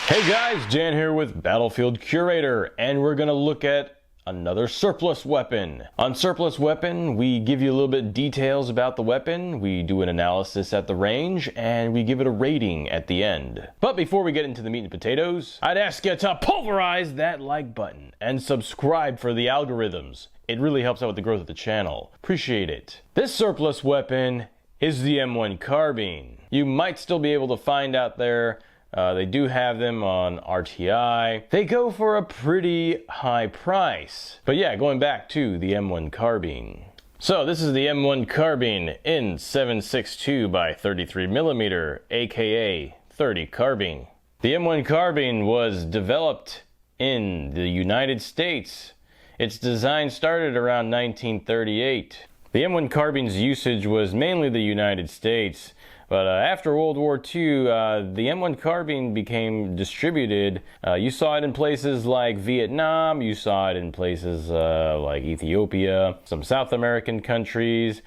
Hey guys, Jan here with Battlefield Curator, and we're gonna look at another surplus weapon. On surplus weapon, we give you a little bit of details about the weapon, we do an analysis at the range, and we give it a rating at the end. But before we get into the meat and potatoes, I'd ask you to pulverize that like button and subscribe for the algorithms. It really helps out with the growth of the channel. Appreciate it. This surplus weapon is the M1 Carbine. You might still be able to find out there. They do have them on RTI. They go for a pretty high price. But yeah, going back to the M1 Carbine. So this is the M1 Carbine in 7.62 by 33 millimeter, aka 30 carbine. The M1 Carbine was developed in the United States. Its design started around 1938. The M1 Carbine's usage was mainly the United States. But after World War II, the M1 Carbine became distributed. You saw it in places like Vietnam, you saw it in places like Ethiopia, some South American countries,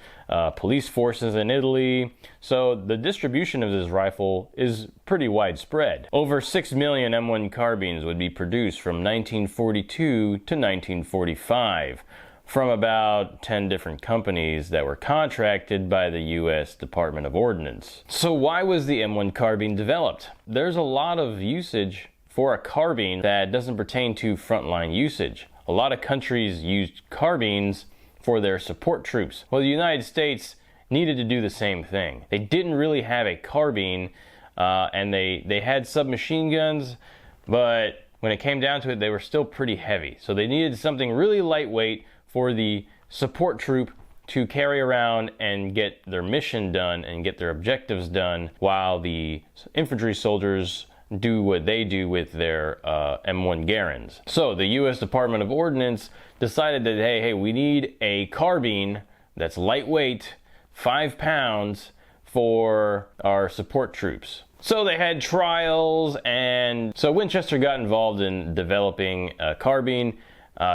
police forces in Italy. So the distribution of this rifle is pretty widespread. Over 6 million M1 Carbines would be produced from 1942 to 1945. From about 10 different companies that were contracted by the U.S. Department of Ordnance. So why was the M1 Carbine developed? There's a lot of usage for a carbine that doesn't pertain to frontline usage. A lot of countries used carbines for their support troops. Well, the United States needed to do the same thing. They didn't really have a carbine, and they had submachine guns, but when it came down to it, they were still pretty heavy. So they needed something really lightweight for the support troop to carry around and get their mission done and get their objectives done while the infantry soldiers do what they do with their M1 Garands. So the U.S. Department of Ordnance decided that, hey, we need a carbine that's lightweight, 5 pounds, for our support troops. So they had trials, and so Winchester got involved in developing a carbine.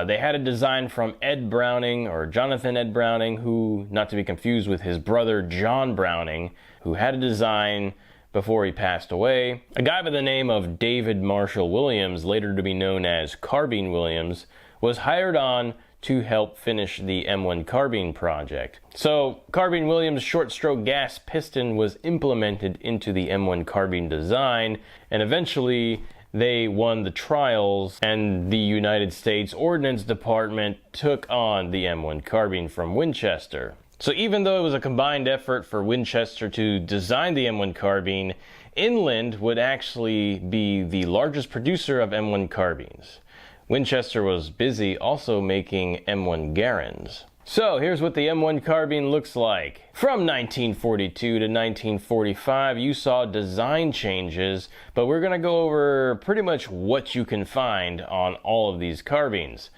They had a design from Ed Browning, or Jonathan Ed Browning, who, not to be confused with his brother John Browning, who had a design before he passed away. A guy by the name of David Marshall Williams, later to be known as Carbine Williams, was hired on to help finish the M1 Carbine project. So Carbine Williams' short-stroke gas piston was implemented into the M1 Carbine design, and eventually they won the trials, and the United States Ordnance Department took on the M1 Carbine from Winchester. So even though it was a combined effort for Winchester to design the M1 Carbine, Inland would actually be the largest producer of M1 Carbines. Winchester was busy also making M1 Garands. So here's what the M1 Carbine looks like. From 1942 to 1945, you saw design changes, but we're going to go over pretty much what you can find on all of these carbines.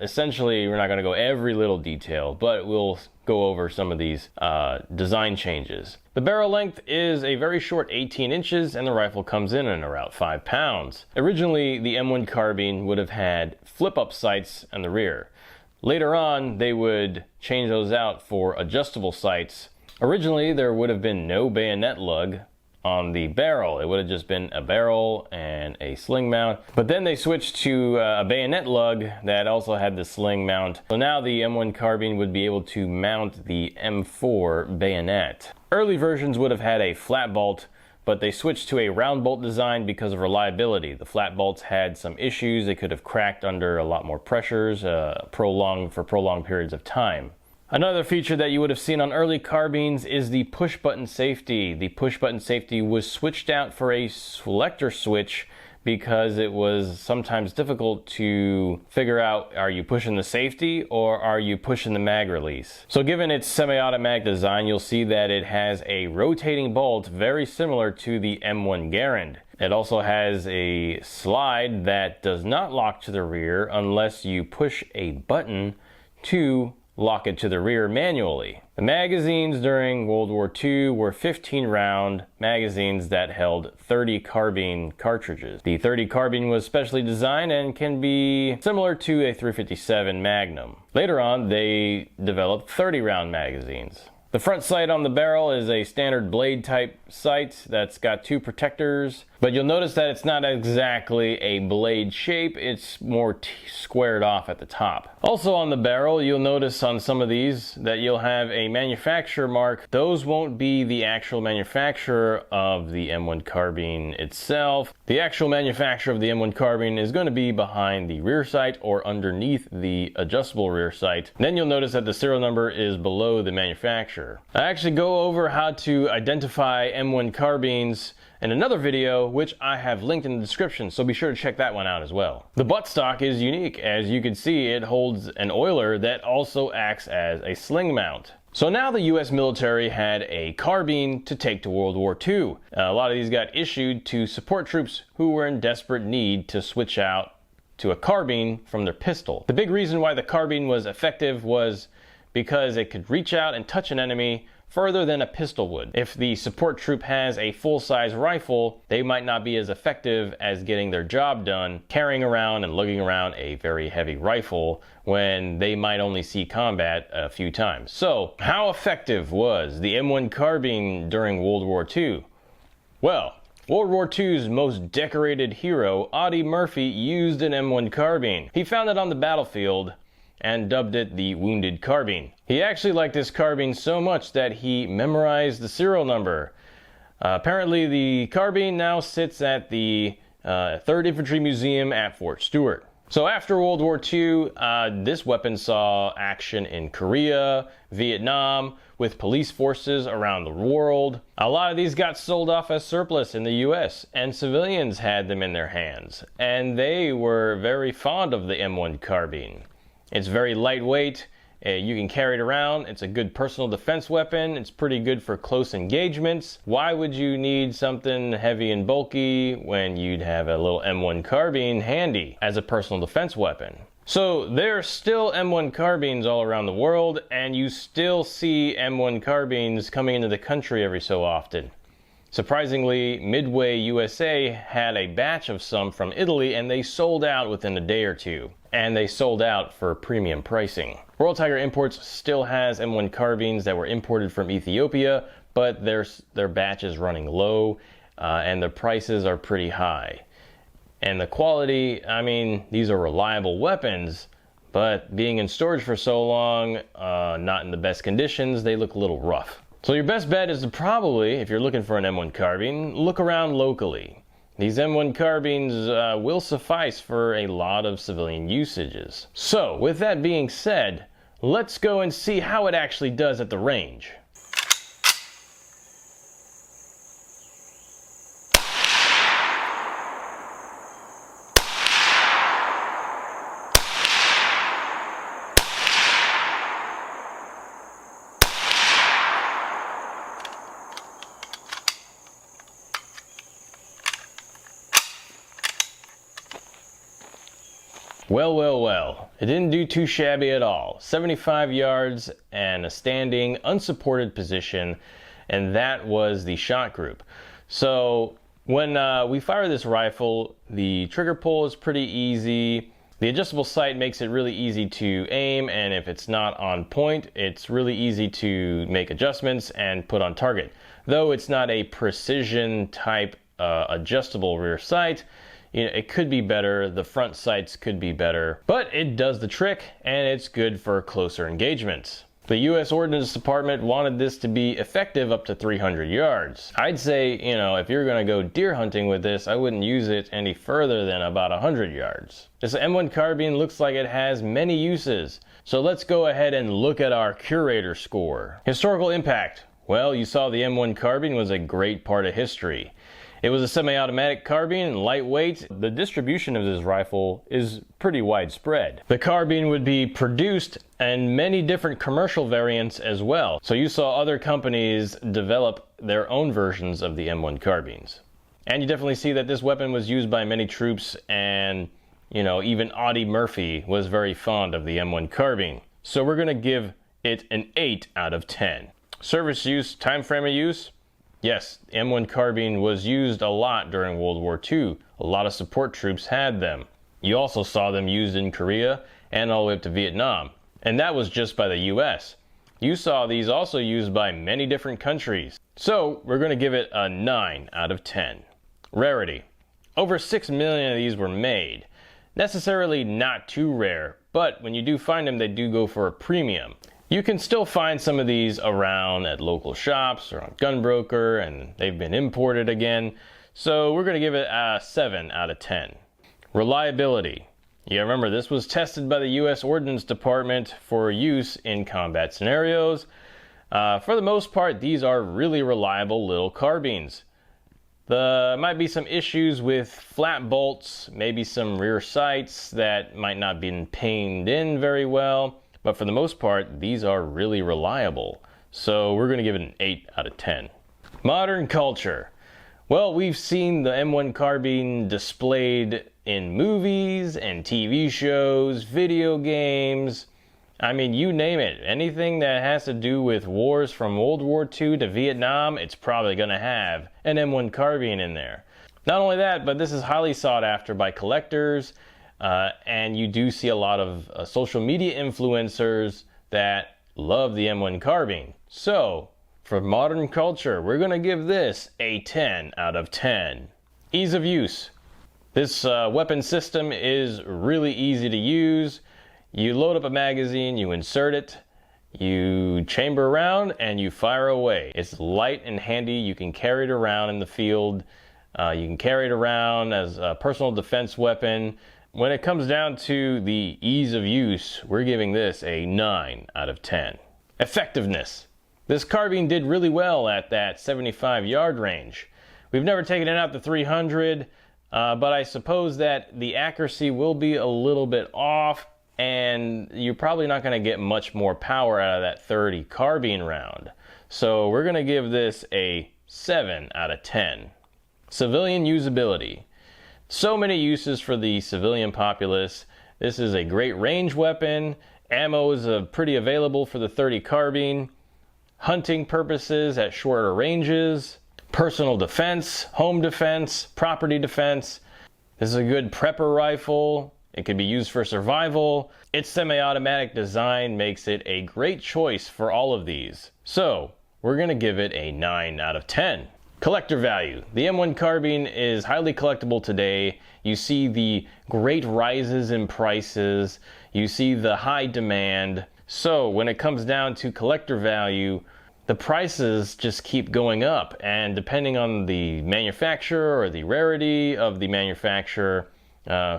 Essentially, we're not going to go every little detail, but we'll go over some of these design changes. The barrel length is a very short 18 inches, and the rifle comes in at around 5 pounds. Originally, the M1 Carbine would have had flip-up sights in the rear. Later on, they would change those out for adjustable sights. Originally, there would have been no bayonet lug on the barrel. It would have just been a barrel and a sling mount. But then they switched to a bayonet lug that also had the sling mount. So now the M1 Carbine would be able to mount the M4 bayonet. Early versions would have had a flat bolt, but they switched to a round bolt design because of reliability. The flat bolts had some issues. They could have cracked under a lot more pressures, for prolonged periods of time. Another feature that you would have seen on early carbines is the push button safety. The push button safety was switched out for a selector switch because it was sometimes difficult to figure out, are you pushing the safety or are you pushing the mag release? So given its semi-automatic design, you'll see that it has a rotating bolt very similar to the M1 Garand. It also has a slide that does not lock to the rear unless you push a button to lock it to the rear manually. The magazines during World War II were 15-round magazines that held 30 carbine cartridges. The 30 carbine was specially designed and can be similar to a .357 Magnum. Later on, they developed 30-round magazines. The front sight on the barrel is a standard blade type sight that's got two protectors, but you'll notice that it's not exactly a blade shape, it's more squared off at the top. Also on the barrel, you'll notice on some of these that you'll have a manufacturer mark. Those won't be the actual manufacturer of the M1 Carbine itself. The actual manufacturer of the M1 Carbine is going to be behind the rear sight or underneath the adjustable rear sight. Then you'll notice that the serial number is below the manufacturer. I actually go over how to identify M1 carbines in another video, which I have linked in the description, so be sure to check that one out as well. The buttstock is unique. As you can see, it holds an oiler that also acts as a sling mount. So now the US military had a carbine to take to World War II. A lot of these got issued to support troops who were in desperate need to switch out to a carbine from their pistol. The big reason why the carbine was effective was because it could reach out and touch an enemy further than a pistol would. If the support troop has a full-size rifle, they might not be as effective as getting their job done carrying around and lugging around a very heavy rifle when they might only see combat a few times. So, how effective was the M1 Carbine during World War II? Well, World War II's most decorated hero, Audie Murphy, used an M1 Carbine. He found it on the battlefield and dubbed it the Wounded Carbine. He actually liked this carbine so much that he memorized the serial number. Apparently the carbine now sits at the 3rd Infantry Museum at Fort Stewart. So after World War II, this weapon saw action in Korea, Vietnam, with police forces around the world. A lot of these got sold off as surplus in the US, and civilians had them in their hands, and they were very fond of the M1 Carbine. It's very lightweight, you can carry it around, it's a good personal defense weapon, it's pretty good for close engagements. Why would you need something heavy and bulky when you'd have a little M1 Carbine handy as a personal defense weapon? So there are still M1 carbines all around the world, and you still see M1 carbines coming into the country every so often. Surprisingly, Midway USA had a batch of some from Italy, and they sold out within a day or two. And they sold out for premium pricing. Royal Tiger Imports still has M1 carbines that were imported from Ethiopia, but their batch is running low, and the prices are pretty high. And the quality, I mean, these are reliable weapons, but being in storage for so long, not in the best conditions, they look a little rough. So your best bet is to probably, if you're looking for an M1 carbine, look around locally. These M1 carbines will suffice for a lot of civilian usages. So, with that being said, let's go and see how it actually does at the range. Well, it didn't do too shabby at all. 75 yards and a standing, unsupported position, and that was the shot group. So when we fire this rifle, the trigger pull is pretty easy. The adjustable sight makes it really easy to aim, and if it's not on point, it's really easy to make adjustments and put on target. Though it's not a precision type adjustable rear sight, you know, it could be better, the front sights could be better, but it does the trick and it's good for closer engagements. The U.S. Ordnance Department wanted this to be effective up to 300 yards. I'd say, you know, if you're going to go deer hunting with this, I wouldn't use it any further than about 100 yards. This M1 Carbine looks like it has many uses, so let's go ahead and look at our Curator score. Historical impact. Well, you saw the M1 Carbine was a great part of history. It was a semi-automatic carbine and lightweight. The distribution of this rifle is pretty widespread. The carbine would be produced in many different commercial variants as well. So you saw other companies develop their own versions of the M1 carbines. And you definitely see that this weapon was used by many troops, and you know, even Audie Murphy was very fond of the M1 carbine. So we're gonna give it an 8 out of 10. Service use, time frame of use. Yes, M1 Carbine was used a lot during World War II. A lot of support troops had them. You also saw them used in Korea and all the way up to Vietnam. And that was just by the US. You saw these also used by many different countries. So we're going to give it a 9 out of 10. Rarity. Over 6 million of these were made. Necessarily not too rare, but when you do find them, they do go for a premium. You can still find some of these around at local shops or on Gunbroker, and they've been imported again. So we're going to give it a 7 out of 10. Reliability. Yeah, remember, this was tested by the U.S. Ordnance Department for use in combat scenarios. For the most part, these are really reliable little carbines. There might be some issues with flat bolts, maybe some rear sights that might not be painted in very well, but for the most part, these are really reliable. So we're going to give it an 8 out of 10. Modern culture. Well, we've seen the M1 Carbine displayed in movies and TV shows, video games. I mean, you name it. Anything that has to do with wars from World War II to Vietnam, it's probably going to have an M1 Carbine in there. Not only that, but this is highly sought after by collectors, and you do see a lot of social media influencers that love the M1 Carbine. So, for modern culture, we're going to give this a 10 out of 10. Ease of use. This weapon system is really easy to use. You load up a magazine, you insert it, you chamber around, and you fire away. It's light and handy. You can carry it around in the field. You can carry it around as a personal defense weapon. When it comes down to the ease of use, we're giving this a 9 out of 10. Effectiveness. This carbine did really well at that 75-yard range. We've never taken it out to 300, but I suppose that the accuracy will be a little bit off, and you're probably not going to get much more power out of that 30 carbine round. So we're going to give this a 7 out of 10. Civilian usability. So many uses for the civilian populace. This is a great range weapon. Ammo is pretty available for the 30 carbine. Hunting purposes at shorter ranges. Personal defense, home defense, property defense. This is a good prepper rifle. It can be used for survival. Its semi-automatic design makes it a great choice for all of these. So, we're going to give it a 9 out of 10. Collector value. The M1 Carbine is highly collectible today. You see the great rises in prices. You see the high demand. So, when it comes down to collector value, the prices just keep going up. And depending on the manufacturer or the rarity of the manufacturer,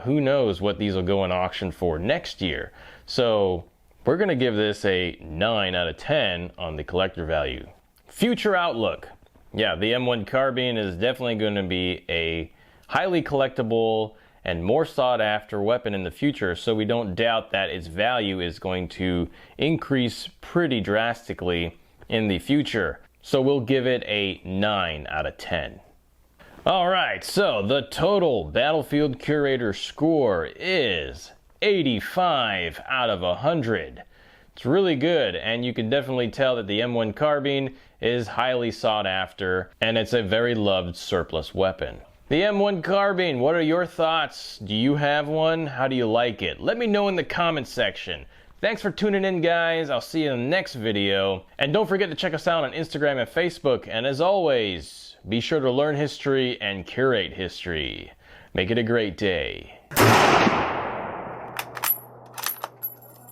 who knows what these will go in auction for next year. So we're going to give this a 9 out of 10 on the collector value. Future outlook. Yeah, the M1 Carbine is definitely going to be a highly collectible and more sought after weapon in the future, so we don't doubt that its value is going to increase pretty drastically in the future. So we'll give it a 9 out of 10. Alright, so the total Battlefield Curator score is 85 out of 100. It's really good, and you can definitely tell that the M1 Carbine is highly sought after, and it's a very loved surplus weapon. The M1 Carbine, what are your thoughts? Do you have one? How do you like it? Let me know in the comments section. Thanks for tuning in, guys. I'll see you in the next video. And don't forget to check us out on Instagram and Facebook. And as always, be sure to learn history and curate history. Make it a great day.